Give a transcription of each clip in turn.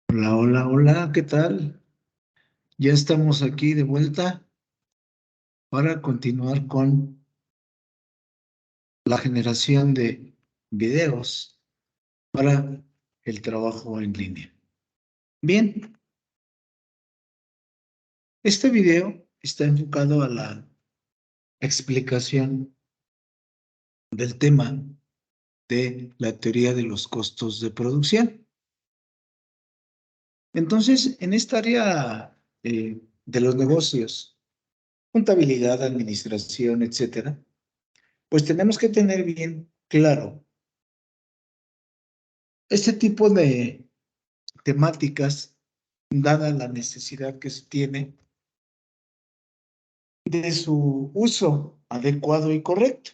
Hola, hola, hola, ¿qué tal? Ya estamos aquí de vuelta para continuar con la generación de videos para el trabajo en línea. Bien, este video está enfocado a la explicación del tema de la teoría de los costos de producción. Entonces, en esta área de los negocios, contabilidad, administración, etcétera, pues tenemos que tener bien claro este tipo de temáticas, dada la necesidad que se tiene de su uso adecuado y correcto.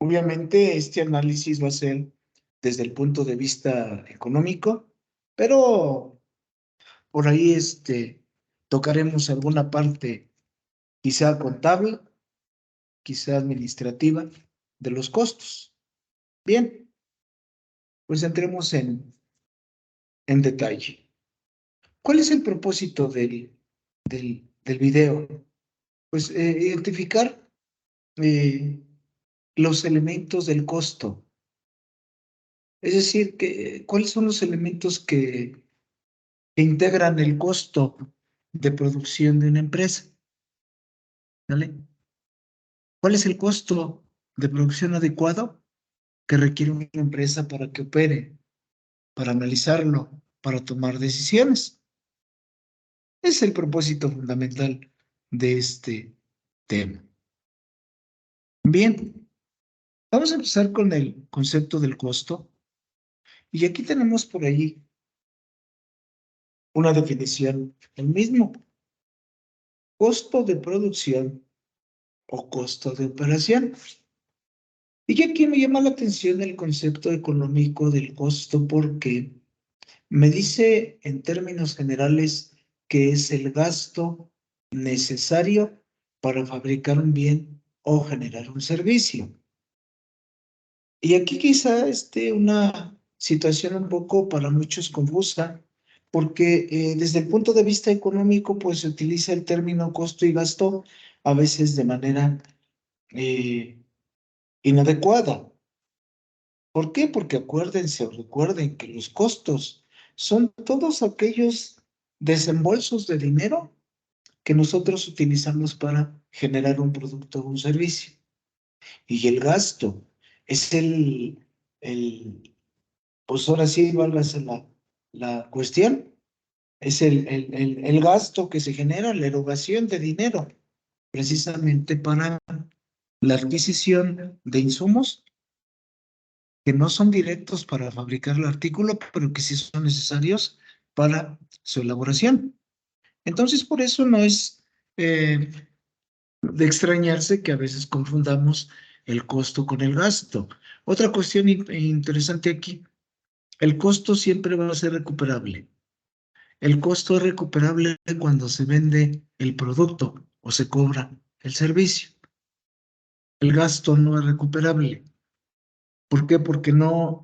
Obviamente, este análisis va a ser desde el punto de vista económico, pero por ahí tocaremos alguna parte, quizá contable, quizá administrativa, de los costos. Bien, pues entremos en detalle. ¿Cuál es el propósito del video? Pues identificar eh, los elementos del costo. Es decir, ¿cuáles son los elementos que integran el costo de producción de una empresa? ¿Vale? ¿Cuál es el costo de producción adecuado que requiere una empresa para que opere, para analizarlo, para tomar decisiones? Es el propósito fundamental de este tema. Bien, vamos a empezar con el concepto del costo. Y aquí tenemos por ahí una definición, el mismo costo de producción o costo de operación. Y aquí me llama la atención el concepto económico del costo porque me dice en términos generales que es el gasto necesario para fabricar un bien o generar un servicio. Y aquí quizá esté una situación un poco para muchos confusa, porque desde el punto de vista económico, pues se utiliza el término costo y gasto a veces de manera eh, inadecuada. ¿Por qué? Porque acuérdense o recuerden que los costos son todos aquellos desembolsos de dinero que nosotros utilizamos para generar un producto o un servicio. Y el gasto es el pues ahora sí, válgase la cuestión, es el gasto que se genera, la erogación de dinero, precisamente para la adquisición de insumos que no son directos para fabricar el artículo, pero que sí son necesarios para su elaboración. Entonces, por eso no es de extrañarse que a veces confundamos el costo con el gasto. Otra cuestión interesante aquí, el costo siempre va a ser recuperable. El costo es recuperable cuando se vende el producto o se cobra el servicio. El gasto no es recuperable. ¿Por qué? Porque no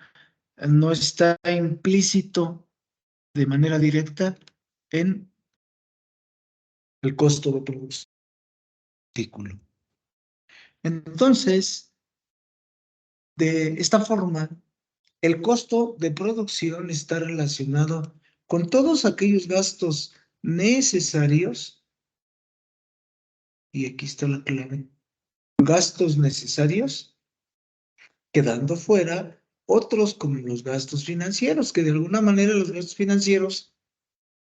está implícito de manera directa en el costo de producción del artículo. Entonces, de esta forma, el costo de producción está relacionado con todos aquellos gastos necesarios, y aquí está la clave, gastos necesarios, quedando fuera otros como los gastos financieros, que de alguna manera los gastos financieros,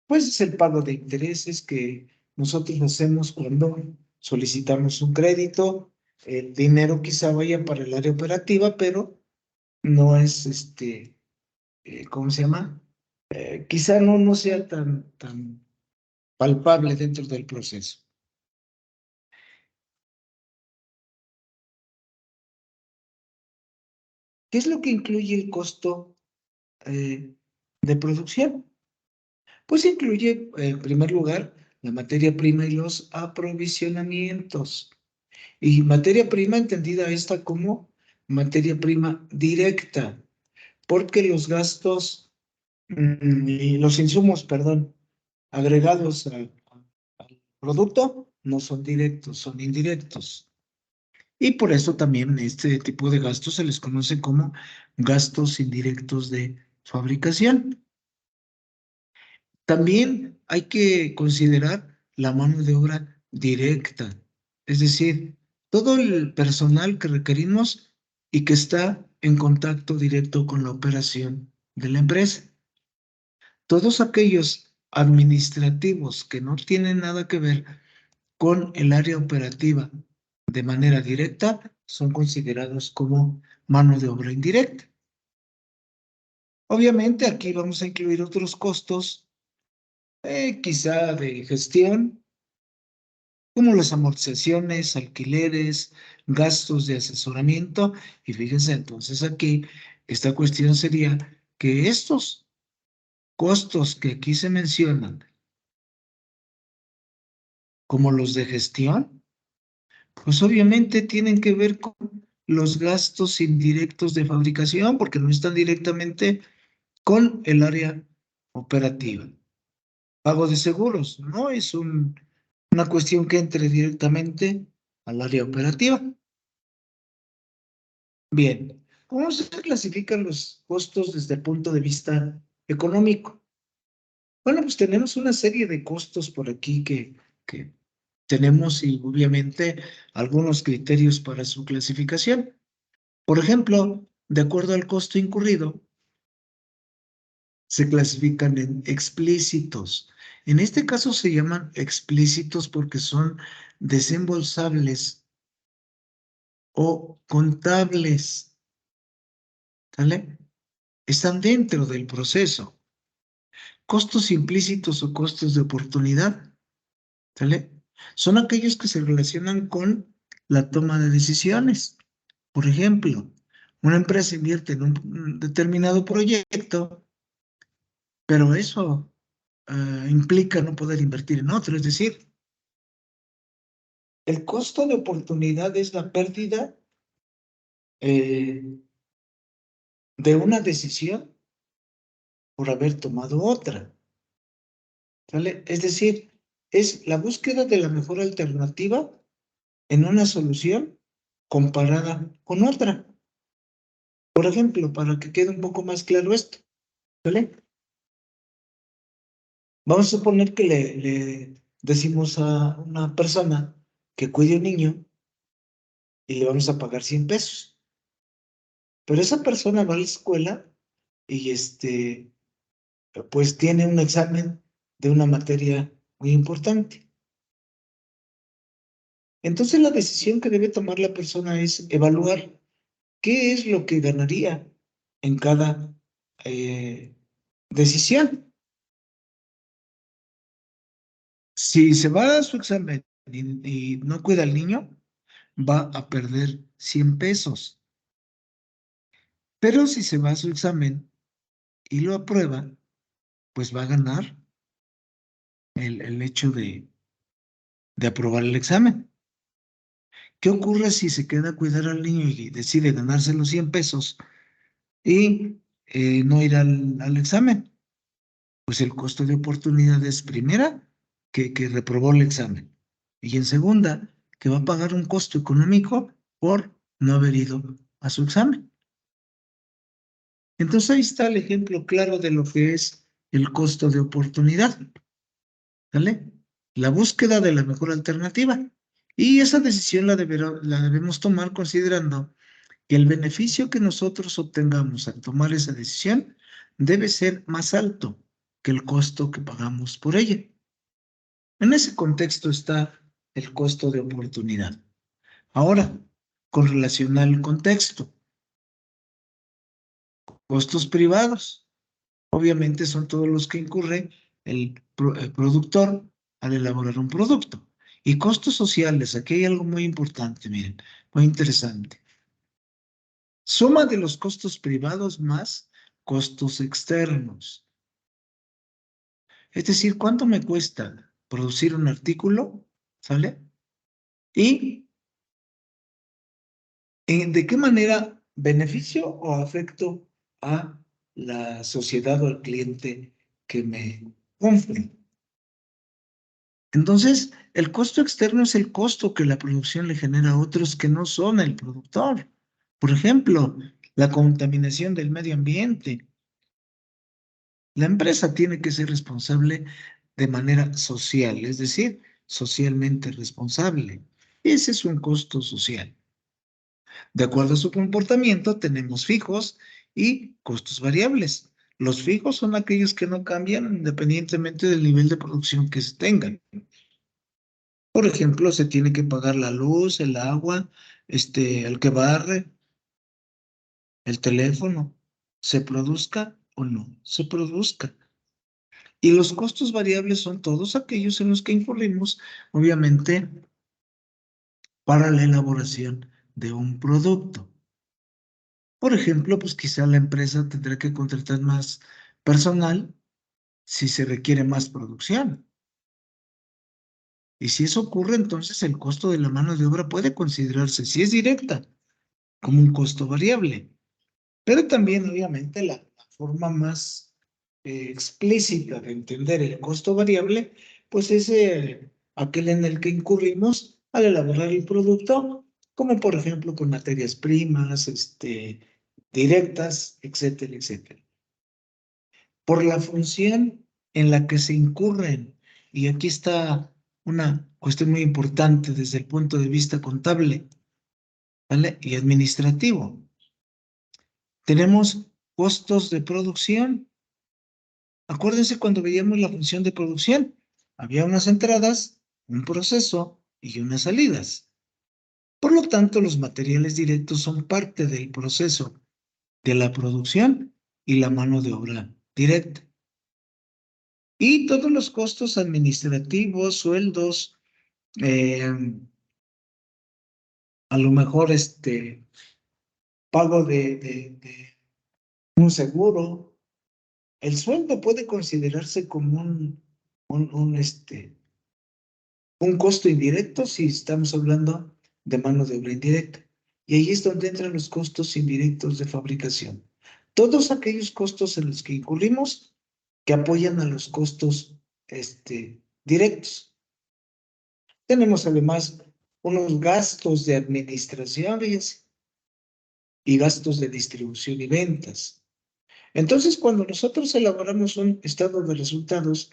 pues es el pago de intereses que nosotros hacemos cuando solicitamos un crédito. El dinero quizá vaya para el área operativa, pero no es ¿cómo se llama? Quizá no sea tan palpable dentro del proceso. ¿Qué es lo que incluye el costo de producción? Pues incluye, en primer lugar, la materia prima y los aprovisionamientos. Y materia prima entendida esta como materia prima directa, porque los gastos y los insumos, perdón, agregados al producto no son directos, son indirectos. Y por eso también este tipo de gastos se les conoce como gastos indirectos de fabricación. También hay que considerar la mano de obra directa, es decir, todo el personal que requerimos y que está en contacto directo con la operación de la empresa. Todos aquellos administrativos que no tienen nada que ver con el área operativa de manera directa son considerados como mano de obra indirecta. Obviamente aquí vamos a incluir otros costos, quizá de gestión, como las amortizaciones, alquileres, gastos de asesoramiento. Y fíjense, entonces aquí esta cuestión sería que estos costos que aquí se mencionan, como los de gestión, pues obviamente tienen que ver con los gastos indirectos de fabricación, porque no están directamente con el área operativa. Pago de seguros, no es una cuestión que entre directamente al área operativa. Bien, ¿cómo se clasifican los costos desde el punto de vista económico? Bueno, pues tenemos una serie de costos por aquí que tenemos y obviamente algunos criterios para su clasificación. Por ejemplo, de acuerdo al costo incurrido, se clasifican en explícitos. En este caso se llaman explícitos porque son desembolsables o contables, ¿sale? Están dentro del proceso. Costos implícitos o costos de oportunidad, ¿sale? Son aquellos que se relacionan con la toma de decisiones. Por ejemplo, una empresa invierte en un determinado proyecto, pero eso implica no poder invertir en otro. Es decir, el costo de oportunidad es la pérdida eh, de una decisión por haber tomado otra, ¿sale? Es decir, es la búsqueda de la mejor alternativa en una solución comparada con otra. Por ejemplo, para que quede un poco más claro esto, ¿vale? Vamos a suponer que le decimos a una persona que cuide a un niño y le vamos a pagar 100 pesos. Pero esa persona va a la escuela y pues tiene un examen de una materia muy importante. Entonces la decisión que debe tomar la persona es evaluar qué es lo que ganaría en cada decisión. Si se va a su examen y no cuida al niño, va a perder 100 pesos. Pero si se va a su examen y lo aprueba, pues va a ganar el hecho de aprobar el examen. ¿Qué ocurre si se queda a cuidar al niño y decide ganarse los 100 pesos y no ir al examen? Pues el costo de oportunidad es primera, que reprobó el examen. Y en segunda, que va a pagar un costo económico por no haber ido a su examen. Entonces ahí está el ejemplo claro de lo que es el costo de oportunidad, ¿vale? La búsqueda de la mejor alternativa. Y esa decisión la debemos tomar considerando que el beneficio que nosotros obtengamos al tomar esa decisión debe ser más alto que el costo que pagamos por ella. En ese contexto está el costo de oportunidad. Ahora, con relación al contexto, costos privados, obviamente son todos los que incurre el productor al elaborar un producto. Y costos sociales, aquí hay algo muy importante, miren, muy interesante. Suma de los costos privados más costos externos. Es decir, ¿cuánto me cuesta producir un artículo? ¿Sale? Y ¿de qué manera beneficio o afecto a la sociedad o el cliente que me compre. Entonces, el costo externo es el costo que la producción le genera a otros que no son el productor. Por ejemplo, la contaminación del medio ambiente. La empresa tiene que ser responsable de manera social, es decir, socialmente responsable. Ese es un costo social. De acuerdo a su comportamiento, tenemos fijos y costos variables. Los fijos son aquellos que no cambian independientemente del nivel de producción que se tengan. Por ejemplo, se tiene que pagar la luz, el agua, el que barre, el teléfono, se produzca o no se produzca. Y los costos variables son todos aquellos en los que incurrimos, obviamente, para la elaboración de un producto. Por ejemplo, pues quizá la empresa tendrá que contratar más personal si se requiere más producción. Y si eso ocurre, entonces el costo de la mano de obra puede considerarse, si es directa, como un costo variable. Pero también, obviamente, la forma más explícita de entender el costo variable, pues es aquel en el que incurrimos al elaborar el producto, como por ejemplo con materias primas, directas, etcétera, etcétera. Por la función en la que se incurren, y aquí está una cuestión muy importante desde el punto de vista contable, ¿vale? Y administrativo. Tenemos costos de producción. Acuérdense cuando veíamos la función de producción, había unas entradas, un proceso y unas salidas. Por lo tanto, los materiales directos son parte del proceso de la producción y la mano de obra directa. Y todos los costos administrativos, sueldos, eh, a lo mejor pago de un seguro. El sueldo puede considerarse como un costo indirecto si estamos hablando de mano de obra indirecta. Y ahí es donde entran los costos indirectos de fabricación. Todos aquellos costos en los que incurrimos que apoyan a los costos directos. Tenemos además unos gastos de administración y gastos de distribución y ventas. Entonces, cuando nosotros elaboramos un estado de resultados,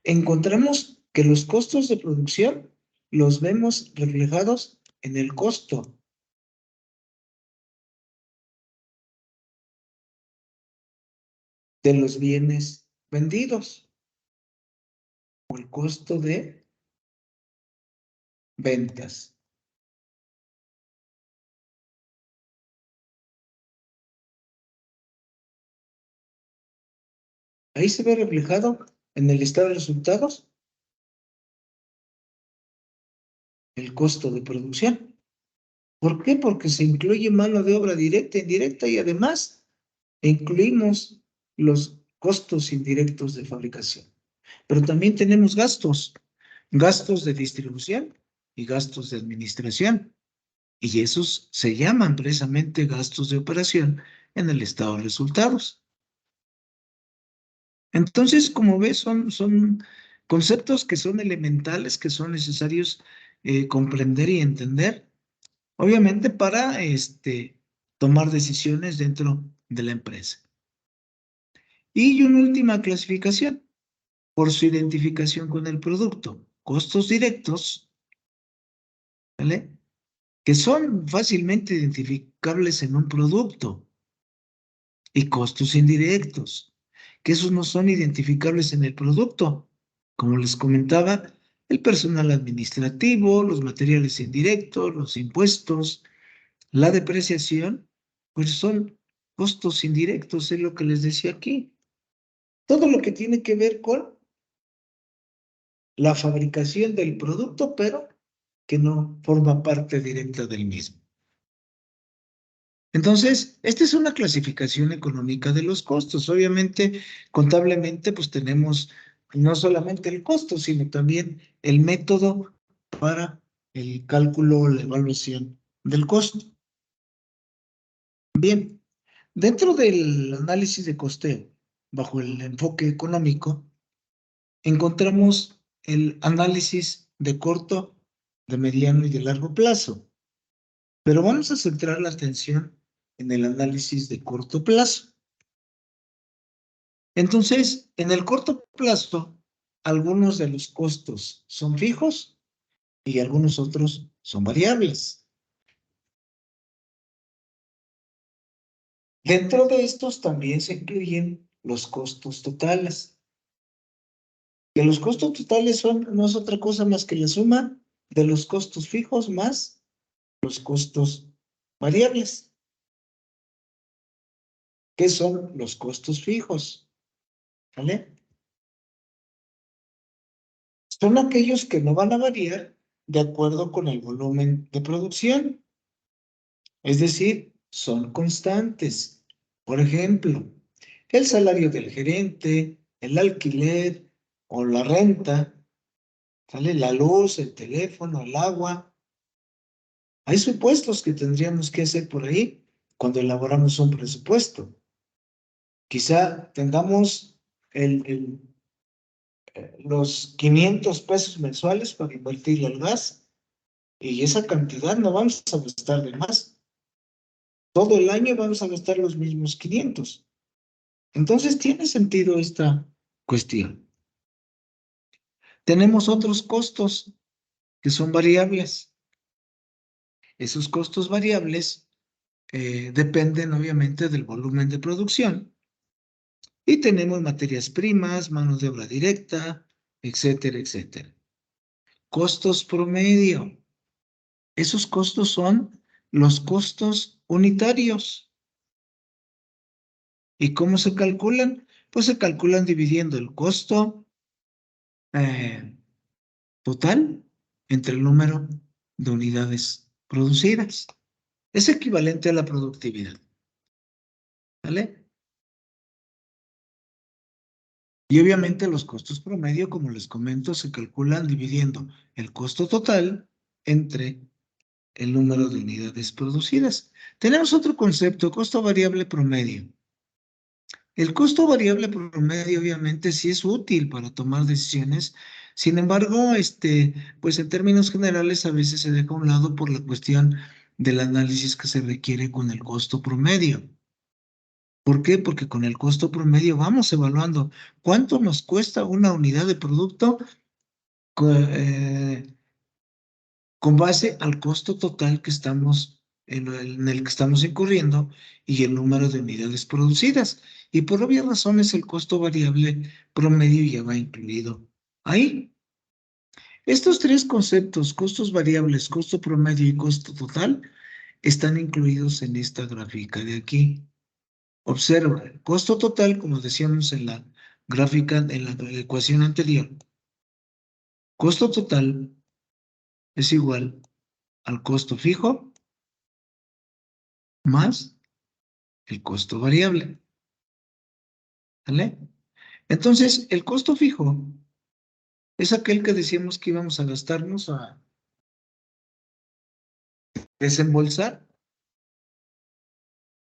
encontramos que los costos de producción los vemos reflejados en el costo de los bienes vendidos o el costo de ventas. Ahí se ve reflejado en el estado de resultados el costo de producción. ¿Por qué? Porque se incluye mano de obra directa e indirecta y además incluimos los costos indirectos de fabricación. Pero también tenemos gastos de distribución y gastos de administración. Y esos se llaman precisamente gastos de operación en el estado de resultados. Entonces, como ves, son conceptos que son elementales, que son necesarios comprender y entender, obviamente para tomar decisiones dentro de la empresa. Y una última clasificación, por su identificación con el producto. Costos directos, ¿vale? Que son fácilmente identificables en un producto. Y costos indirectos, que esos no son identificables en el producto. Como les comentaba, el personal administrativo, los materiales indirectos, los impuestos, la depreciación, pues son costos indirectos, es lo que les decía aquí. Todo lo que tiene que ver con la fabricación del producto, pero que no forma parte directa del mismo. Entonces, esta es una clasificación económica de los costos. Obviamente, contablemente, pues tenemos no solamente el costo, sino también el método para el cálculo o la evaluación del costo. Bien, Dentro del análisis de costeo, bajo el enfoque económico, encontramos el análisis de corto, de mediano y de largo plazo. Pero vamos a centrar la atención en el análisis de corto plazo. Entonces, en el corto plazo, algunos de los costos son fijos y algunos otros son variables. Dentro de estos también se incluyen los costos totales. Que los costos totales no es otra cosa más que la suma de los costos fijos más los costos variables. ¿Qué son los costos fijos? ¿Vale? Son aquellos que no van a variar de acuerdo con el volumen de producción. Es decir, son constantes. Por ejemplo, el salario del gerente, el alquiler o la renta, ¿sale? La luz, el teléfono, el agua. Hay supuestos que tendríamos que hacer por ahí cuando elaboramos un presupuesto. Quizá tengamos los 500 pesos mensuales para invertir al gas y esa cantidad no vamos a gastar de más. Todo el año vamos a gastar los mismos 500. Entonces tiene sentido esta cuestión. Tenemos otros costos que son variables. Esos costos variables dependen obviamente del volumen de producción y tenemos materias primas, mano de obra directa, etcétera, etcétera. Costos promedio. Esos costos son los costos unitarios. ¿Y cómo se calculan? Pues se calculan dividiendo el costo eh, total entre el número de unidades producidas. Es equivalente a la productividad. ¿Vale? Y obviamente los costos promedio, como les comento, se calculan dividiendo el costo total entre el número de unidades producidas. Tenemos otro concepto, costo variable promedio. El costo variable promedio obviamente sí es útil para tomar decisiones. Sin embargo, pues en términos generales a veces se deja a un lado por la cuestión del análisis que se requiere con el costo promedio. ¿Por qué? Porque con el costo promedio vamos evaluando cuánto nos cuesta una unidad de producto eh, con base al costo total que estamos en el que estamos incurriendo y el número de unidades producidas. Y por obvias razones el costo variable promedio ya va incluido ahí. Estos tres conceptos, costos variables, costo promedio y costo total, están incluidos en esta gráfica de aquí. Observa, el costo total, como decíamos en la gráfica, en la ecuación anterior, costo total es igual al costo fijo más el costo variable. ¿Vale? Entonces, el costo fijo es aquel que decíamos que íbamos a gastarnos a desembolsar,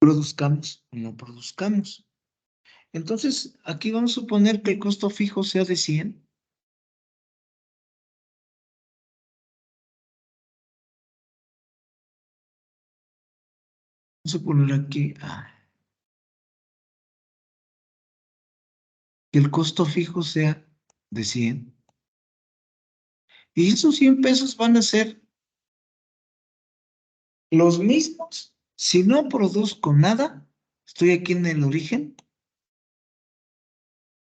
produzcamos o no produzcamos. Entonces, aquí vamos a suponer que el costo fijo sea de 100. Vamos a poner aquí que el costo fijo sea de 100. Y esos 100 pesos van a ser los mismos. Si no produzco nada, estoy aquí en el origen,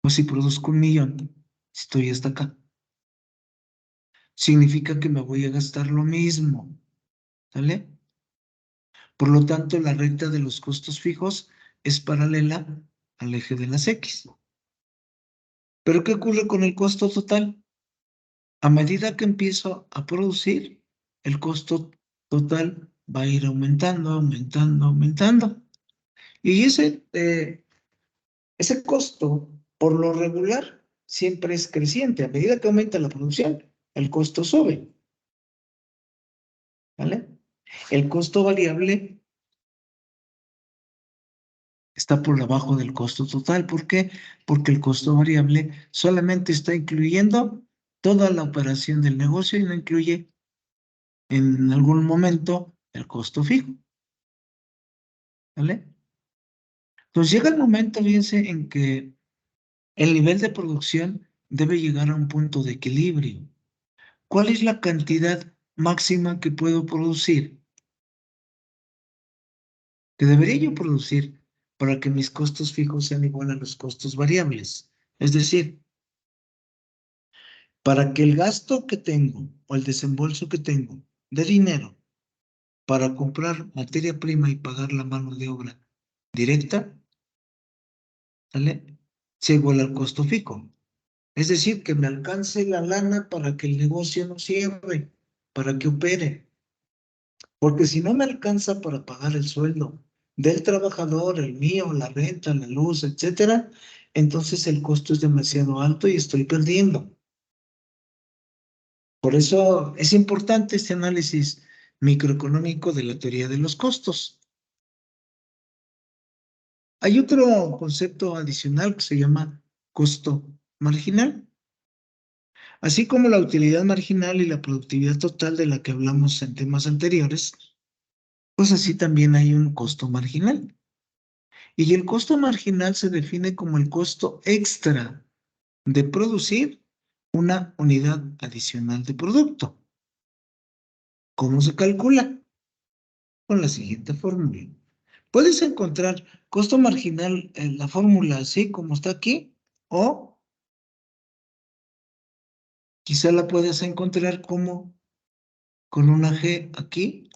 o si produzco 1,000,000, estoy hasta acá. Significa que me voy a gastar lo mismo. ¿Sale? Por lo tanto, la recta de los costos fijos es paralela al eje de las X. ¿Pero qué ocurre con el costo total? A medida que empiezo a producir, el costo total va a ir aumentando, aumentando, aumentando. Y ese costo, por lo regular, siempre es creciente. A medida que aumenta la producción, el costo sube. ¿Vale? El costo variable está por debajo del costo total. ¿Por qué? Porque el costo variable solamente está incluyendo toda la operación del negocio y no incluye en algún momento el costo fijo. ¿Vale? Entonces llega el momento, fíjense, en que el nivel de producción debe llegar a un punto de equilibrio. ¿Cuál es la cantidad máxima que puedo producir? Que debería yo producir para que mis costos fijos sean igual a los costos variables. Es decir, para que el gasto que tengo o el desembolso que tengo de dinero para comprar materia prima y pagar la mano de obra directa, ¿sale? Sea igual al costo fijo. Es decir, que me alcance la lana para que el negocio no cierre, para que opere. Porque si no me alcanza para pagar el sueldo del trabajador, el mío, la renta, la luz, etcétera, entonces el costo es demasiado alto y estoy perdiendo. Por eso es importante este análisis microeconómico de la teoría de los costos. Hay otro concepto adicional que se llama costo marginal. Así como la utilidad marginal y la productividad total de la que hablamos en temas anteriores, pues así también hay un costo marginal. Y el costo marginal se define como el costo extra de producir una unidad adicional de producto. ¿Cómo se calcula? Con la siguiente fórmula. Puedes encontrar costo marginal en la fórmula así como está aquí, o quizá la puedes encontrar como con una G aquí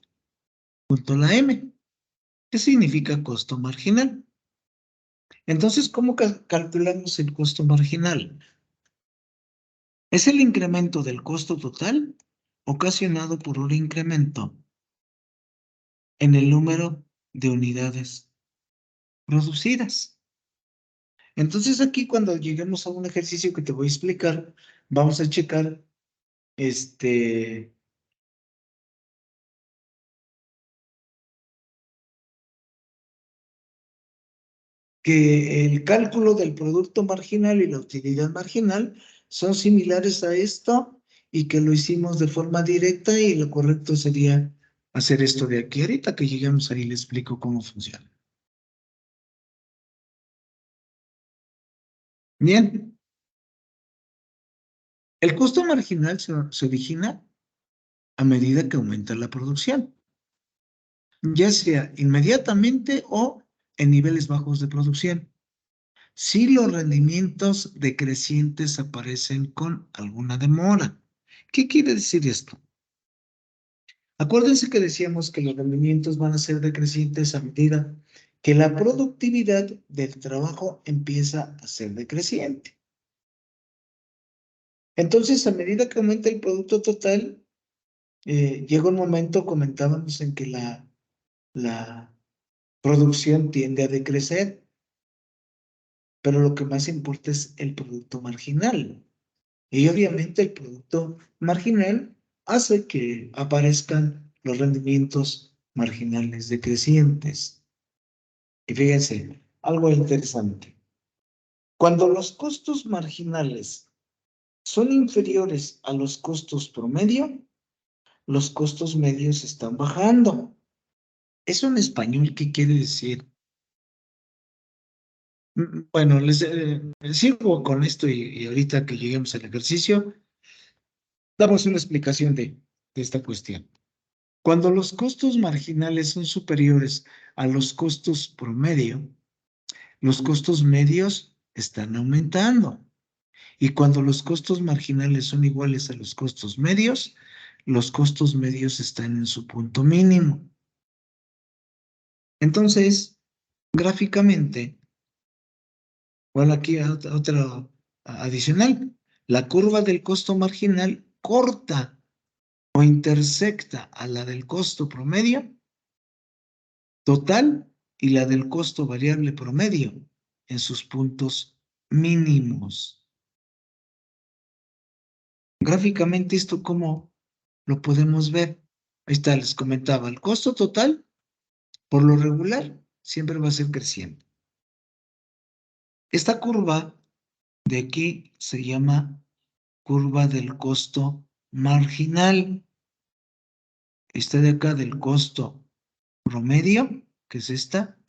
junto a la M. ¿Qué significa costo marginal? Entonces, ¿cómo calculamos el costo marginal? Es el incremento del costo total ocasionado por un incremento en el número de unidades producidas. Entonces, aquí cuando lleguemos a un ejercicio que te voy a explicar, vamos a checar este, que el cálculo del producto marginal y la utilidad marginal son similares a esto y que lo hicimos de forma directa y lo correcto sería hacer esto de aquí. Ahorita que lleguemos ahí le explico cómo funciona. Bien, el costo marginal se origina a medida que aumenta la producción, ya sea inmediatamente o en niveles bajos de producción. Si los rendimientos decrecientes aparecen con alguna demora. ¿Qué quiere decir esto? Acuérdense que decíamos que los rendimientos van a ser decrecientes a medida que la productividad del trabajo empieza a ser decreciente. Entonces, a medida que aumenta el producto total, llega un momento, comentábamos, en que la producción tiende a decrecer, pero lo que más importa es el producto marginal. Y obviamente el producto marginal hace que aparezcan los rendimientos marginales decrecientes. Y fíjense, algo interesante. Cuando los costos marginales son inferiores a los costos promedio, los costos medios están bajando. ¿Eso en español qué quiere decir? Bueno, les sigo con esto y ahorita que lleguemos al ejercicio, damos una explicación de esta cuestión. Cuando los costos marginales son superiores a los costos promedio, los costos medios están aumentando. Y cuando los costos marginales son iguales a los costos medios, los costos medios están en su punto mínimo. Entonces, gráficamente, bueno, aquí otra adicional. La curva del costo marginal corta o intersecta a la del costo promedio total y la del costo variable promedio en sus puntos mínimos. Gráficamente, ¿esto cómo lo podemos ver? Ahí está, les comentaba, el costo total, por lo regular, siempre va a ser creciente. Esta curva de aquí se llama curva del costo marginal. Esta de acá del costo promedio, que es esta,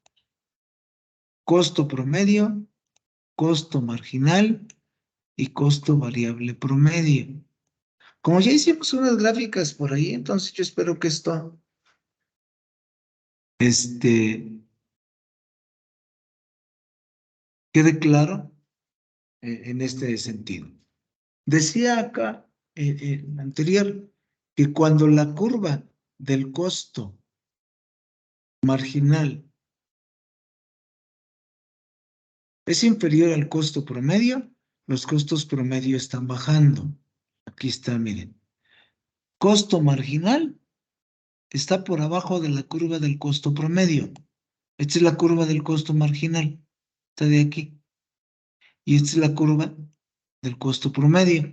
costo promedio, costo marginal y costo variable promedio. Como ya hicimos unas gráficas por ahí, entonces yo espero que esto quede claro en este sentido. Decía acá anterior que cuando la curva del costo marginal es inferior al costo promedio, los costos promedio están bajando. Aquí está, miren. Costo marginal está por abajo de la curva del costo promedio. Esta es la curva del costo marginal. Está de aquí. Y esta es la curva del costo promedio.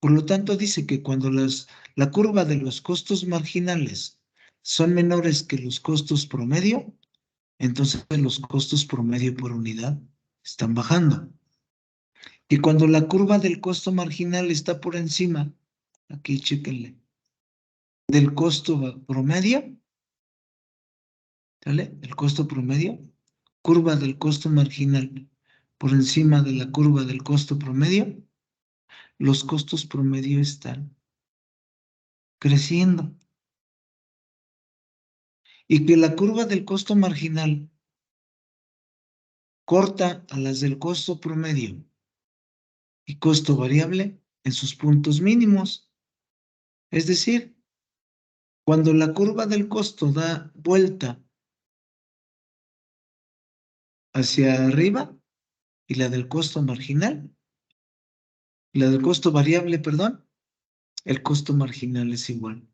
Por lo tanto, dice que cuando la curva de los costos marginales son menores que los costos promedio, entonces los costos promedio por unidad están bajando. Y cuando la curva del costo marginal está por encima, aquí chéquenle, del costo promedio, ¿sale? El costo promedio, curva del costo marginal por encima de la curva del costo promedio, los costos promedio están creciendo. Y que la curva del costo marginal corta a las del costo promedio y costo variable en sus puntos mínimos. Es decir, cuando la curva del costo da vuelta hacia arriba y la del costo marginal, la del costo variable, perdón, el costo marginal es igual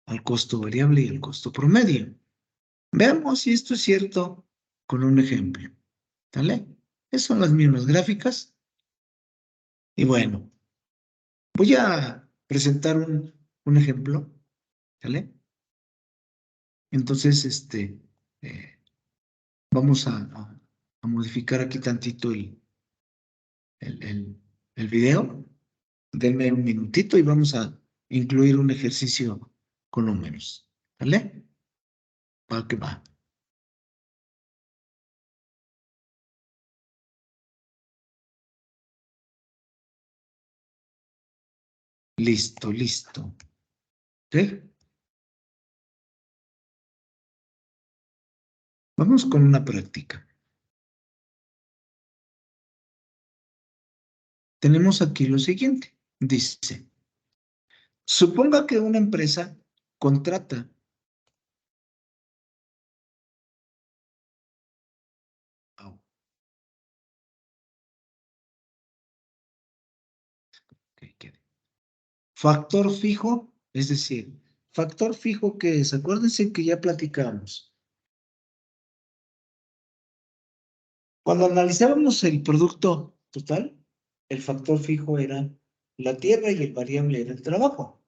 al costo variable y al costo promedio. Veamos si esto es cierto con un ejemplo. ¿Vale? Esas son las mismas gráficas. Y bueno, voy a presentar un ejemplo. ¿Vale? Entonces, eh, vamos a modificar aquí tantito el, el, el video. Denme un minutito y vamos a incluir un ejercicio con números. ¿Vale? Va que va. Listo, listo. ¿Ok? Vamos con una práctica. Tenemos aquí lo siguiente. Dice, suponga que una empresa contrata. Oh, ok. Factor fijo, es decir, factor fijo que es, acuérdense que ya platicamos. Cuando analizábamos el producto total, el factor fijo era la tierra y el variable era el trabajo.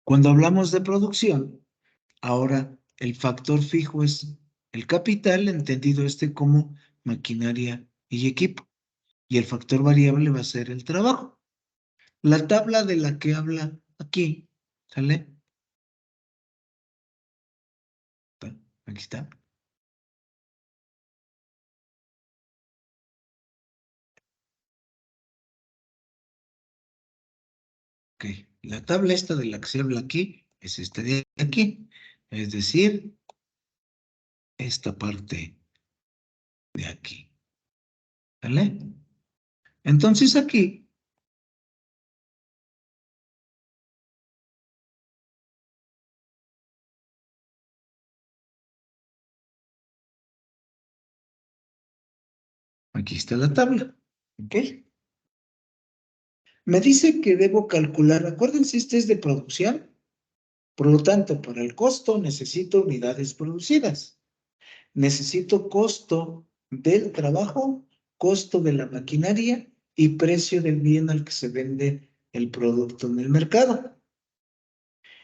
Cuando hablamos de producción, ahora el factor fijo es el capital, entendido como maquinaria y equipo. Y el factor variable va a ser el trabajo. La tabla de la que habla aquí, ¿sale? Aquí está. Ok, la tabla esta de la que se habla aquí es esta de aquí, es decir, esta parte de aquí, ¿vale? Entonces aquí está la tabla, ¿ok? Me dice que debo calcular, acuérdense, este es de producción, por lo tanto, para el costo necesito unidades producidas, necesito costo del trabajo, costo de la maquinaria y precio del bien al que se vende el producto en el mercado.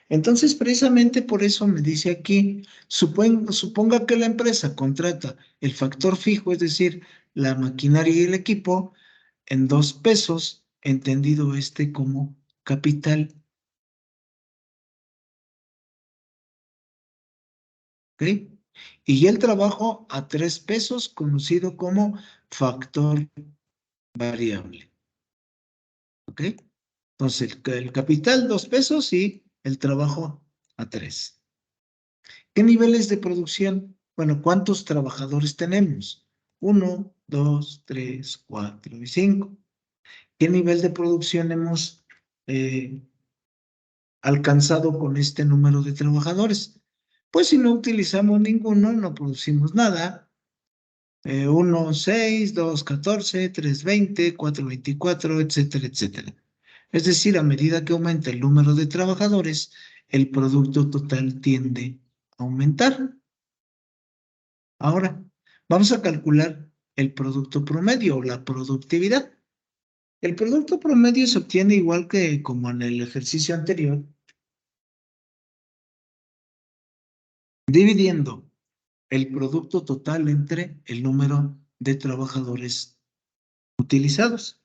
Entonces, precisamente por eso me dice aquí, suponga que la empresa contrata el factor fijo, es decir, la maquinaria y el equipo, en 2 pesos, entendido este como capital. ¿Ok? Y el trabajo a 3 pesos, conocido como factor variable. ¿Ok? Entonces, el capital 2 pesos y el trabajo a 3. ¿Qué niveles de producción? Bueno, ¿cuántos trabajadores tenemos? 1, 2, 3, 4 y 5. ¿Qué nivel de producción hemos eh, alcanzado con este número de trabajadores? Pues si no utilizamos ninguno, no producimos nada. 1, 6, 2, 14, 3, 20, 4, 24, etcétera, etcétera. Es decir, a medida que aumenta el número de trabajadores, el producto total tiende a aumentar. Ahora, vamos a calcular el producto promedio o la productividad. El producto promedio se obtiene igual que como en el ejercicio anterior, dividiendo el producto total entre el número de trabajadores utilizados.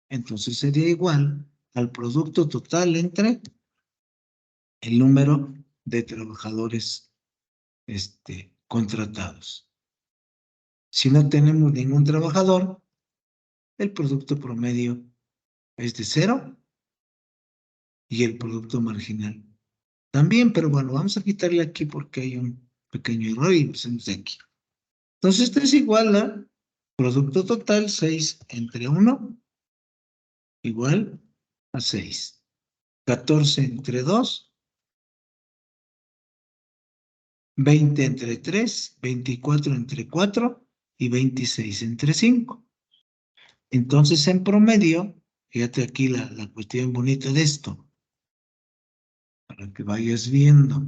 Entonces sería igual al producto total entre el número de trabajadores contratados. Si no tenemos ningún trabajador, el producto promedio es de 0 y el producto marginal también, pero bueno, vamos a quitarle aquí porque hay un pequeño error y lo hacemos de aquí. Entonces, esto es igual a producto total 6 entre 1 igual a 6. 14 entre 2, 20 entre 3, 24 entre 4 y 26 entre 5. Entonces, en promedio, fíjate aquí la cuestión bonita de esto, para que vayas viendo.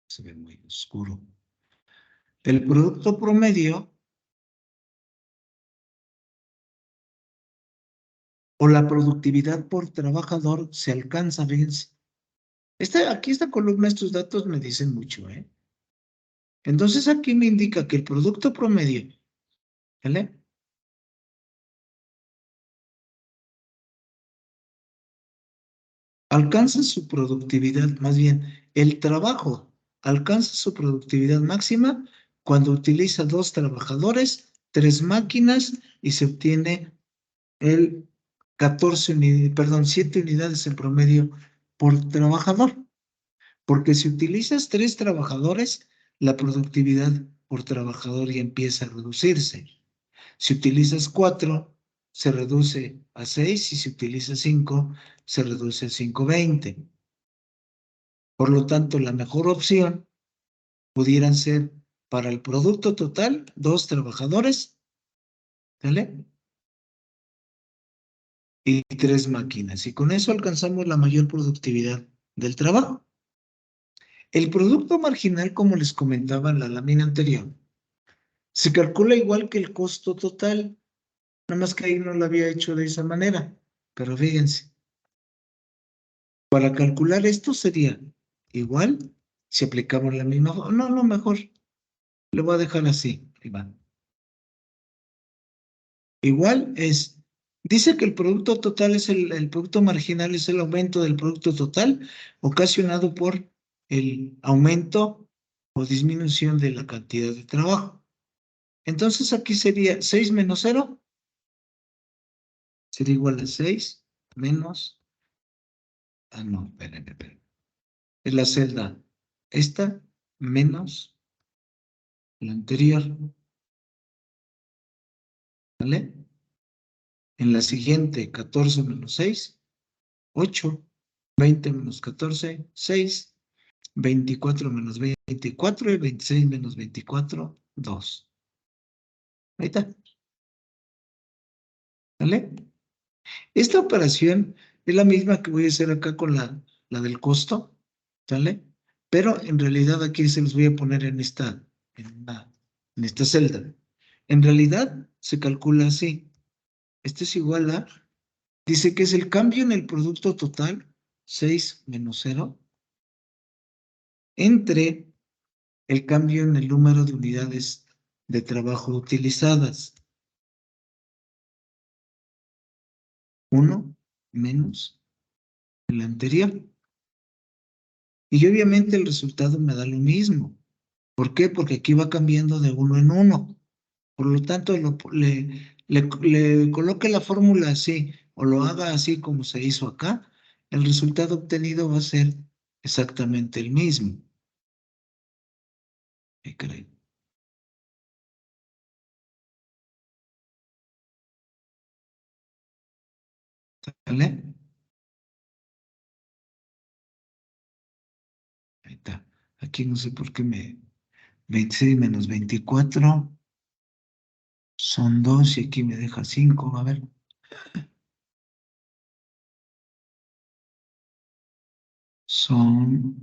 Se ve muy oscuro. El producto promedio o la productividad por trabajador se alcanza, fíjense. Aquí esta columna, estos datos me dicen mucho, ¿eh? Entonces aquí me indica que el producto promedio, ¿vale? Alcanza su productividad, más bien, el trabajo alcanza su productividad máxima cuando utiliza 2 trabajadores, 3 máquinas y se obtiene el 7 unidades en promedio por trabajador. Porque si utilizas 3 trabajadores, la productividad por trabajador ya empieza a reducirse. Si utilizas 4, se reduce a 6 y si utilizas 5, se reduce a 5,20. Por lo tanto, la mejor opción pudieran ser para el producto total 2 trabajadores, ¿vale? Y 3 máquinas. Y con eso alcanzamos la mayor productividad del trabajo. El producto marginal, como les comentaba en la lámina anterior, se calcula igual que el costo total, nada más que ahí no lo había hecho de esa manera. Pero fíjense, para calcular esto sería igual si aplicamos la misma. No, no, mejor le voy a dejar así. Ahí va. Igual dice que el producto total es el producto marginal, es el aumento del producto total ocasionado por el aumento o disminución de la cantidad de trabajo. Entonces aquí sería 6 menos 0, sería igual a 6 menos, no, espérenme. Es la celda esta menos la anterior, ¿vale? En la siguiente, 14 menos 6, 8, 20 menos 14, 6, 24 menos 24 y 26 menos 24, 2. Ahí está, ¿vale? Esta operación es la misma que voy a hacer acá con la del costo, ¿vale? Pero en realidad aquí se los voy a poner en esta celda. En realidad, se calcula así. Esto es igual a, dice que es el cambio en el producto total, 6 menos 0, entre el cambio en el número de unidades de trabajo utilizadas. 1 menos el anterior. Y obviamente el resultado me da lo mismo. ¿Por qué? Porque aquí va cambiando de uno en uno. Por lo tanto, le coloque la fórmula así o lo haga así como se hizo acá, el resultado obtenido va a ser exactamente el mismo. ¿Qué creen? ¿Sale? Ahí está. Aquí no sé por qué 26 menos 24 son 2 y aquí me deja 5. A ver. Son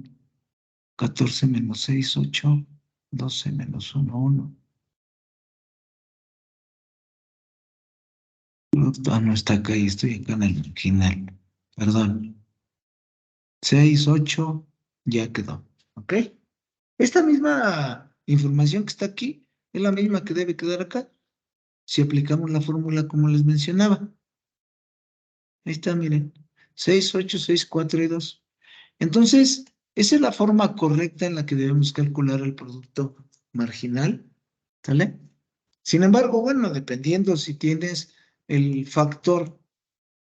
14 menos 6 8 12 menos 1 1. Ah, no está acá y estoy acá en el original. Perdón. 6 8 ya quedó. ¿Ok? Esta misma información que está aquí es la misma que debe quedar acá si aplicamos la fórmula como les mencionaba. Ahí está, miren. 6 8 6 4 y 2. Entonces, esa es la forma correcta en la que debemos calcular el producto marginal. ¿Sale? Sin embargo, bueno, dependiendo si tienes el factor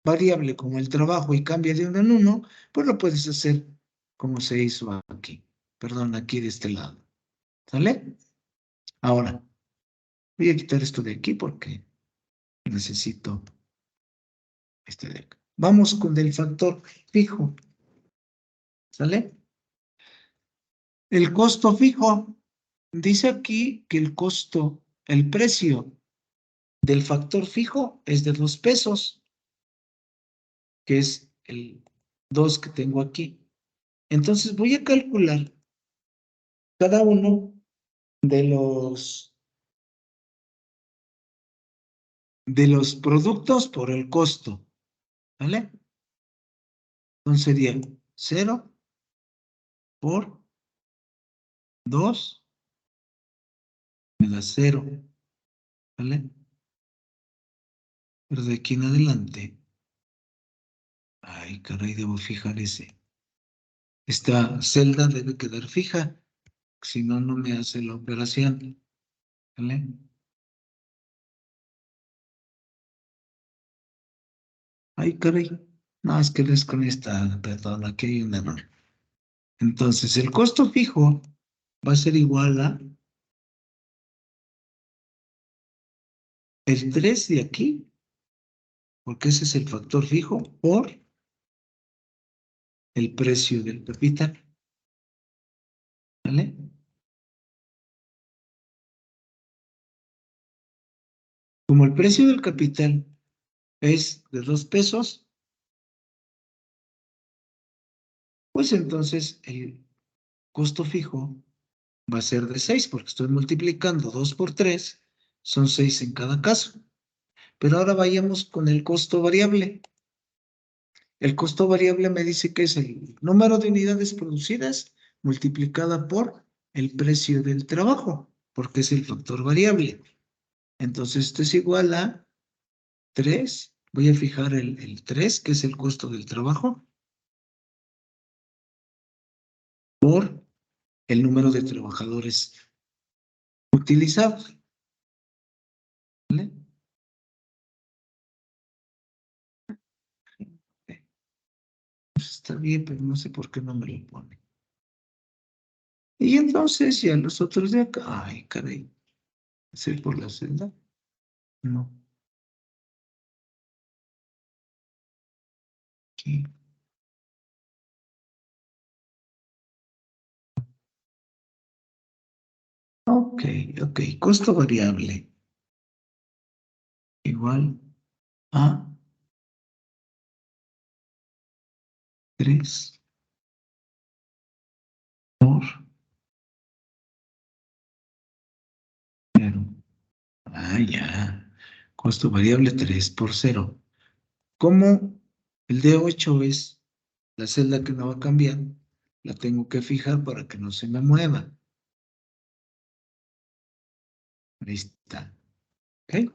variable como el trabajo y cambia de uno en uno, pues lo puedes hacer como se hizo aquí. Perdón, aquí de este lado. ¿Sale? Ahora, voy a quitar esto de aquí porque necesito este de acá. Vamos con el factor fijo. ¿Sale? El costo fijo. Dice aquí que el costo, el precio del factor fijo es de 2 pesos, que es el 2 que tengo aquí. Entonces voy a calcular cada uno de los productos por el costo, ¿vale? Entonces sería 0 por 2 me da 0, ¿vale? Pero de aquí en adelante, ay, caray, debo fijar ese. Esta celda debe quedar fija, si no, no me hace la operación, ¿vale? Ay, caray, no, es que es con esta, perdón, aquí hay un error. Entonces, el costo fijo va a ser igual a el 3 de aquí, porque ese es el factor fijo, por el precio del capital, ¿vale? Como el precio del capital es de 2 pesos, pues entonces el costo fijo va a ser de 6, porque estoy multiplicando 2 por 3, son 6 en cada caso. Pero ahora vayamos con el costo variable. El costo variable me dice que es el número de unidades producidas multiplicada por el precio del trabajo, porque es el factor variable. Entonces, esto es igual a 3. Voy a fijar el 3, que es el costo del trabajo, por el número de trabajadores utilizados. ¿Vale? Pues está bien, pero no sé por qué no me lo pone. Y entonces ya los otros de acá. Ay, caray. ¿Es por la celda? No. Aquí. Ok, ok. Costo variable igual a 3 por 0. Ah, ya. Costo variable 3 por 0. Como el D8 es la celda que no va a cambiar, la tengo que fijar para que no se me mueva. Ahí está. ¿Ok?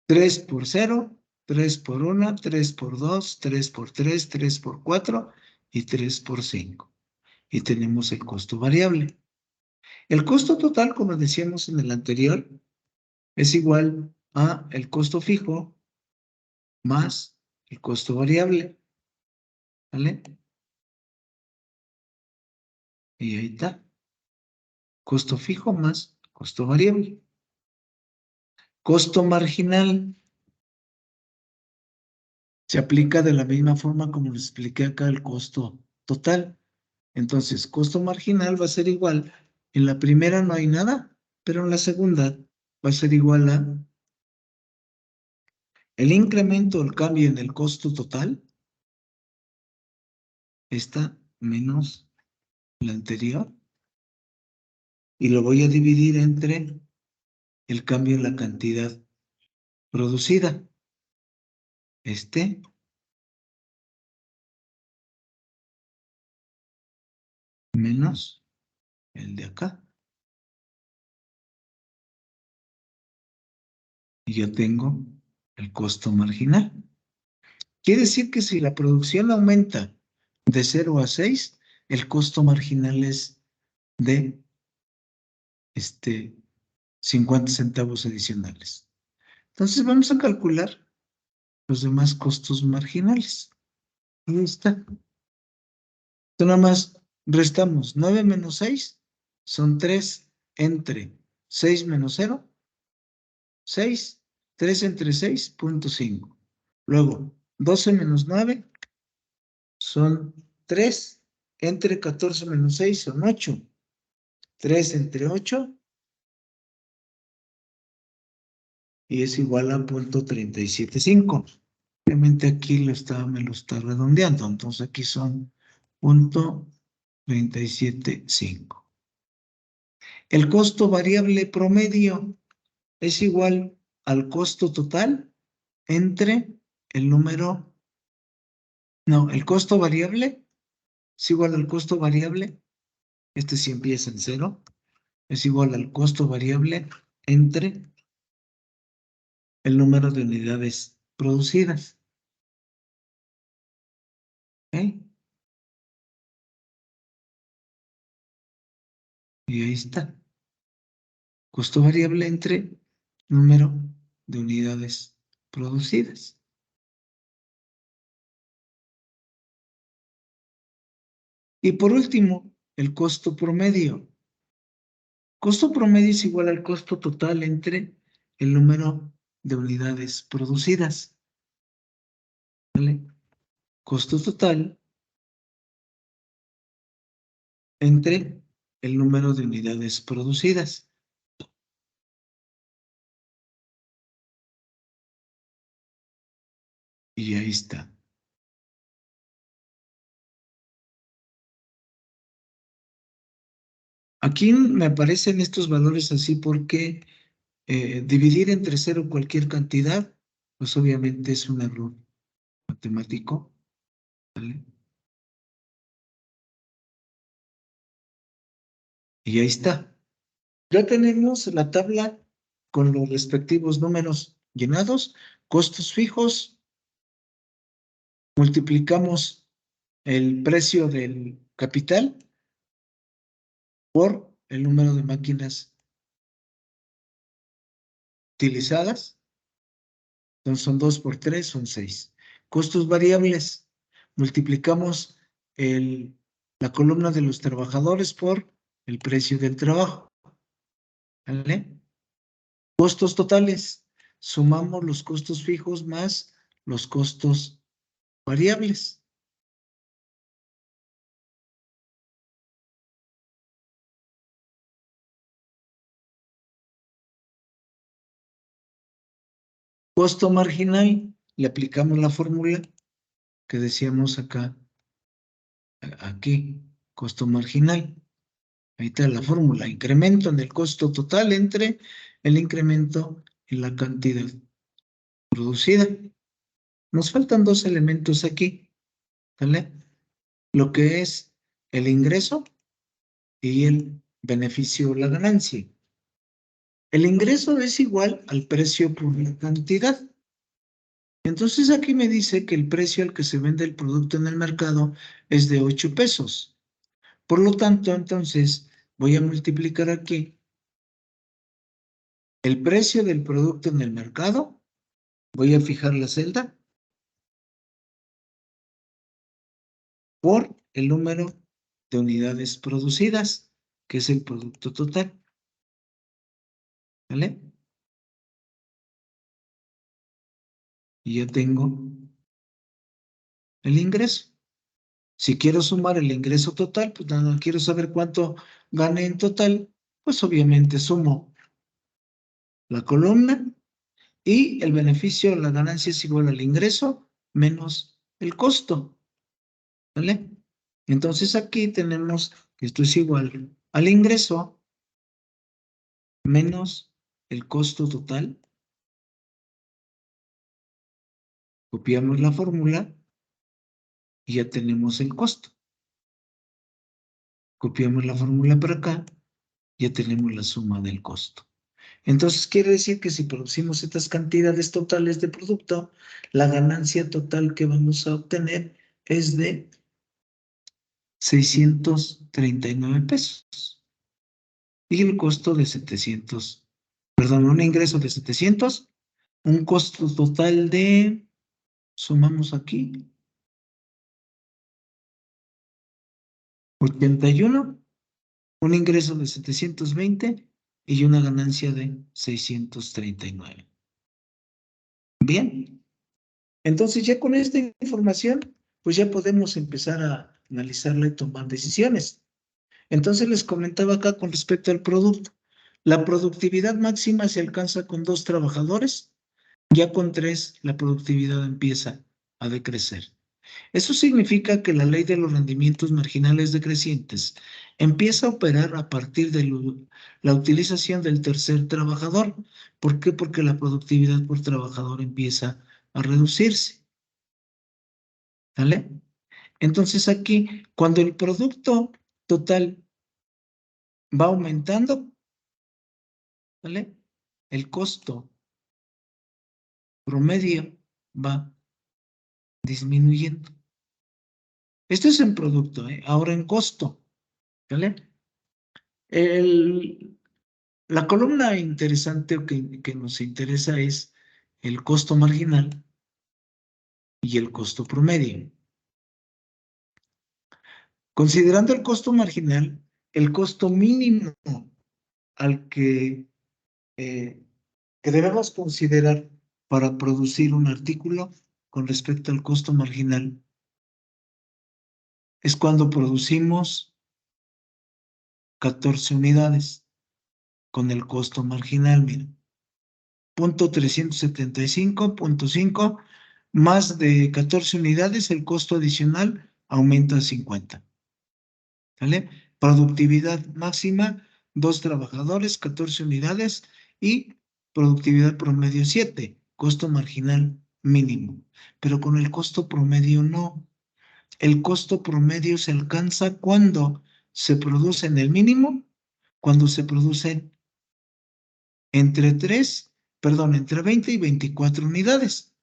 3 por 0, 3 por 1, 3 por 2, 3 por 3, 3 por 4 y 3 por 5. Y tenemos el costo variable. El costo total, como decíamos en el anterior, es igual a el costo fijo más el costo variable. ¿Vale? Y ahí está. Costo fijo más costo variable. Costo marginal se aplica de la misma forma como les expliqué acá el costo total. Entonces, costo marginal va a ser igual. En la primera no hay nada, pero en la segunda va a ser igual a el incremento o el cambio en el costo total, está menos la anterior, y lo voy a dividir entre el cambio en la cantidad producida. Este menos el de acá. Y yo tengo el costo marginal. Quiere decir que si la producción aumenta de 0 a 6, el costo marginal es de 50 centavos adicionales. Entonces vamos a calcular los demás costos marginales. Ahí está. Entonces nada más restamos 9 menos 6, son 3 entre 6 menos 0, 6, 3 entre 6, 0.5. Luego, 12 menos 9 son 3, entre 14 menos 6 son 8. 3 entre 8 y es igual a 0.375. Obviamente aquí me lo está redondeando, entonces aquí son 0.375. El costo variable promedio es igual al costo total entre el número, no, el costo variable es igual al costo variable, este sí empieza en 0, es igual al costo variable entre el número de unidades producidas. ¿Ok? Y ahí está. Costo variable entre número de unidades producidas. Y por último, el costo promedio. Costo promedio es igual al costo total entre el número de unidades producidas. ¿Vale? Costo total entre el número de unidades producidas. Y ahí está. Aquí me aparecen estos valores así porque dividir entre 0 cualquier cantidad, pues obviamente es un error matemático. ¿Vale? Y ahí está. Ya tenemos la tabla con los respectivos números llenados, costos fijos, multiplicamos el precio del capital por el número de máquinas utilizadas. Entonces son 2 por 3, son 6. Costos variables, multiplicamos la columna de los trabajadores por el precio del trabajo. ¿Vale? Costos totales, sumamos los costos fijos más los costos variables. Costo marginal, le aplicamos la fórmula que decíamos acá, aquí, costo marginal. Ahí está la fórmula, incremento en el costo total entre el incremento en la cantidad producida. Nos faltan dos elementos aquí, ¿vale? Lo que es el ingreso y el beneficio o la ganancia. El ingreso es igual al precio por la cantidad. Entonces aquí me dice que el precio al que se vende el producto en el mercado es de 8 pesos. Por lo tanto, entonces voy a multiplicar aquí el precio del producto en el mercado. Voy a fijar la celda por el número de unidades producidas, que es el producto total. ¿Vale? Y ya tengo el ingreso. Si quiero sumar el ingreso total, pues nada, quiero saber cuánto gané en total, pues obviamente sumo la columna y el beneficio, la ganancia es igual al ingreso menos el costo, ¿vale? Entonces aquí tenemos que esto es igual al ingreso menos el costo total. Copiamos la fórmula y ya tenemos el costo. Copiamos la fórmula para acá, ya tenemos la suma del costo. Entonces quiere decir que si producimos estas cantidades totales de producto, la ganancia total que vamos a obtener es de 639 pesos. Y el costo de 700, perdón, un ingreso de 700, un costo total de, sumamos aquí, 81, un ingreso de 720 y una ganancia de 639. Bien, entonces ya con esta información, pues ya podemos empezar a analizarla y tomar decisiones. Entonces les comentaba acá con respecto al producto. La productividad máxima se alcanza con 2 trabajadores, ya con 3 la productividad empieza a decrecer. Eso significa que la ley de los rendimientos marginales decrecientes empieza a operar a partir de la utilización del tercer trabajador. ¿Por qué? Porque la productividad por trabajador empieza a reducirse. ¿Vale? Entonces aquí, cuando el producto total va aumentando, ¿vale? El costo promedio va disminuyendo. Esto es en producto, ¿eh? Ahora en costo, ¿vale? La columna interesante que nos interesa es el costo marginal y el costo promedio. Considerando el costo marginal, el costo mínimo al que debemos considerar para producir un artículo con respecto al costo marginal es cuando producimos 14 unidades con el costo marginal, miren, punto 375.5 más de 14 unidades, el costo adicional aumenta a 50. ¿Vale? Productividad máxima, 2 trabajadores, 14 unidades y productividad promedio 7, costo marginal mínimo. Pero con el costo promedio no. El costo promedio se alcanza cuando se produce en el mínimo, cuando se producen entre 20 y 24 unidades.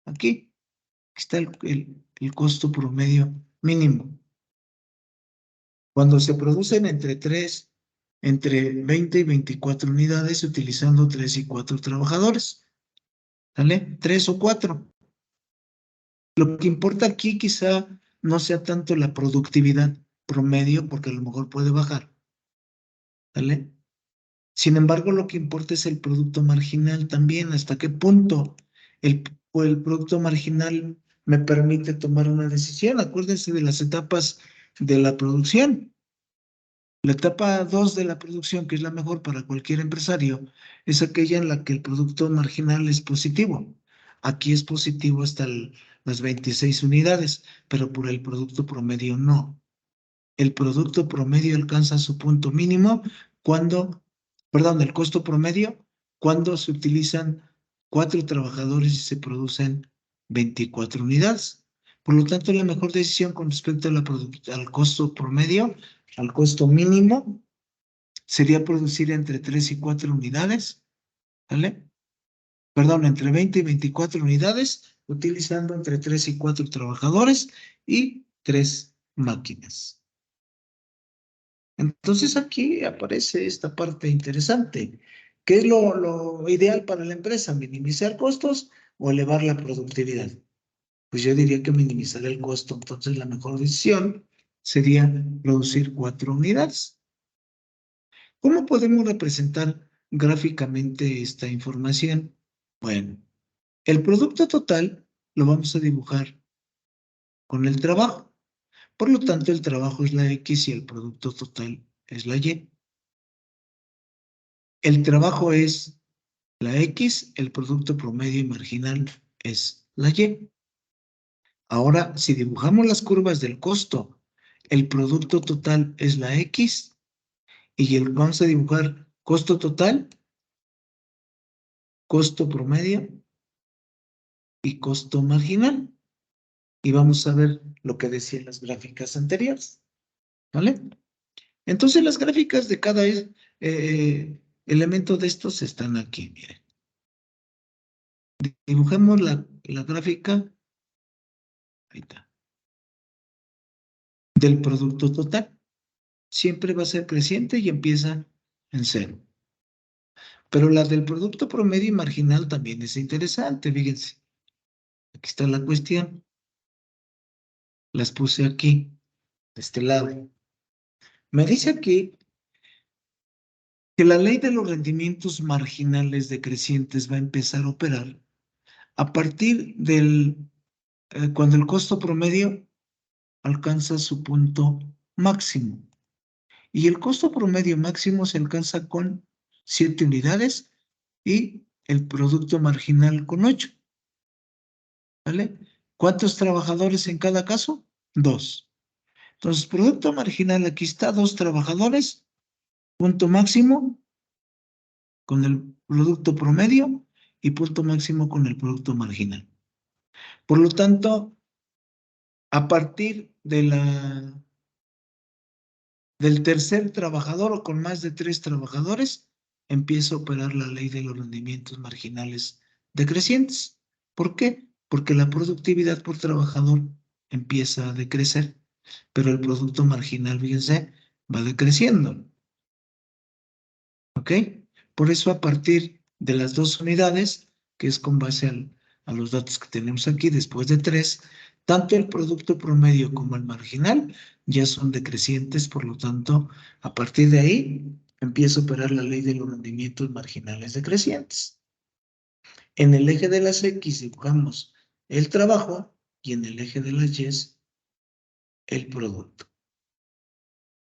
Aquí está el costo promedio mínimo. Cuando se producen entre 20 y 24 unidades utilizando 3 y 4 trabajadores. ¿Sale? 3 o 4. Lo que importa aquí quizá no sea tanto la productividad promedio, porque a lo mejor puede bajar. ¿Sale? Sin embargo, lo que importa es el producto marginal también, hasta qué punto el producto marginal me permite tomar una decisión. Acuérdense de las etapas de la producción. La etapa 2 de la producción, que es la mejor para cualquier empresario, es aquella en la que el producto marginal es positivo. Aquí es positivo hasta las 26 unidades, pero por el producto promedio no. el producto promedio alcanza su punto mínimo cuando, perdón, el costo promedio cuando se utilizan 4 trabajadores y se producen 24 unidades. Por lo tanto, la mejor decisión con respecto a al costo promedio, al costo mínimo, sería producir entre 3 y 4 unidades, ¿vale? Perdón, entre 20 y 24 unidades, utilizando entre 3 y 4 trabajadores y 3 máquinas. Entonces aquí aparece esta parte interesante. ¿Qué es lo ideal para la empresa? ¿Minimizar costos o elevar la productividad? Pues yo diría que minimizar el costo. Entonces la mejor decisión sería producir 4 unidades. ¿Cómo podemos representar gráficamente esta información? Bueno, el producto total lo vamos a dibujar con el trabajo. Por lo tanto, el trabajo es la X y el producto total es la Y. El trabajo es la X, el producto promedio y marginal es la Y. Ahora, si dibujamos las curvas del costo, el producto total es la X y vamos a dibujar costo total, costo promedio y costo marginal. Y vamos a ver lo que decían las gráficas anteriores, ¿vale? Entonces las gráficas de cada elemento de estos están aquí, miren. Dibujemos la gráfica, ahí está, del producto total. Siempre va a ser creciente y empieza en cero. Pero la del producto promedio y marginal también es interesante, fíjense. Aquí está la cuestión. Las puse aquí, de este lado. Me dice aquí que la ley de los rendimientos marginales decrecientes va a empezar a operar a partir cuando el costo promedio alcanza su punto máximo. Y el costo promedio máximo se alcanza con 7 unidades y el producto marginal con 8. ¿Vale? ¿Cuántos trabajadores en cada caso? 2. Entonces, producto marginal, aquí está, 2 trabajadores, punto máximo con el producto promedio y punto máximo con el producto marginal. Por lo tanto, a partir del tercer trabajador o con más de 3 trabajadores, empieza a operar la ley de los rendimientos marginales decrecientes. ¿Por qué? Porque la productividad por trabajador empieza a decrecer, pero el producto marginal, fíjense, va decreciendo. ¿Ok? Por eso a partir de las 2 unidades, que es con base a los datos que tenemos aquí, después de 3, tanto el producto promedio como el marginal ya son decrecientes, por lo tanto, a partir de ahí empieza a operar la ley de los rendimientos marginales decrecientes. En el eje de las X dibujamos el trabajo y en el eje de las Y el producto.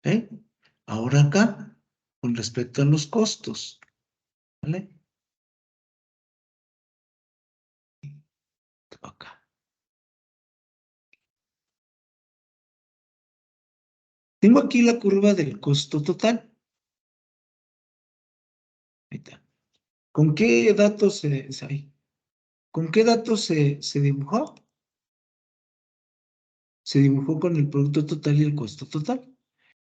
¿Ok? Ahora acá, con respecto a los costos, ¿vale? Acá. Tengo aquí la curva del costo total. Ahí está. ¿Con qué datos ¿Con qué datos se dibujó? Se dibujó con el producto total y el costo total.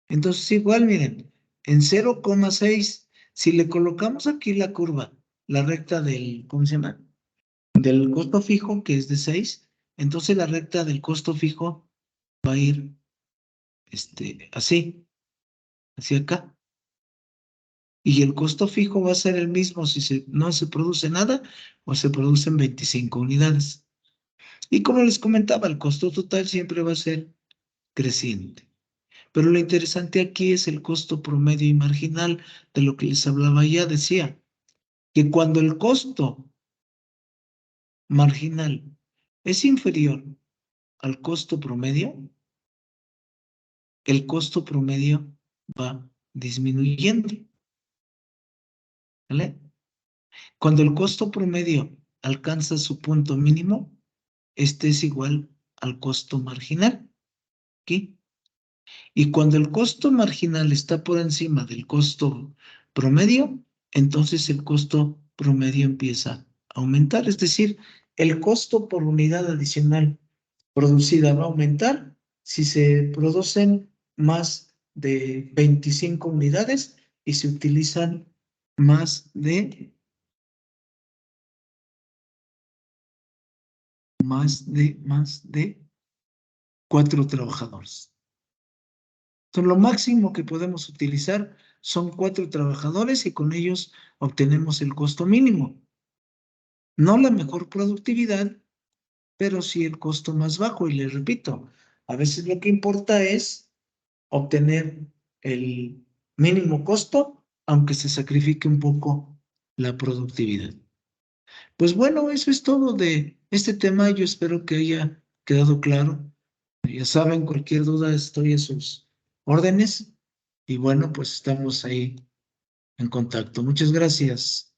Entonces, igual, miren, en 0,6, si le colocamos aquí la curva, la recta ¿cómo se llama? Del costo fijo, que es de 6, entonces la recta del costo fijo va a ir así, hacia acá. Y el costo fijo va a ser el mismo si no se produce nada o se producen 25 unidades. Y como les comentaba, el costo total siempre va a ser creciente. Pero lo interesante aquí es el costo promedio y marginal de lo que les hablaba ya. Decía que cuando el costo marginal es inferior al costo promedio, el costo promedio va disminuyendo. ¿Vale? Cuando el costo promedio alcanza su punto mínimo, este es igual al costo marginal. ¿Aquí? Y cuando el costo marginal está por encima del costo promedio, entonces el costo promedio empieza a aumentar. Es decir, el costo por unidad adicional producida va a aumentar si se producen más de 25 unidades y se utilizan más de 4 trabajadores. Entonces, lo máximo que podemos utilizar son 4 trabajadores y con ellos obtenemos el costo mínimo. No la mejor productividad, pero sí el costo más bajo. Y les repito, a veces lo que importa es obtener el mínimo costo, aunque se sacrifique un poco la productividad. Pues bueno, eso es todo de este tema. Yo espero que haya quedado claro. Ya saben, cualquier duda estoy a sus órdenes. Y bueno, pues estamos ahí en contacto. Muchas gracias.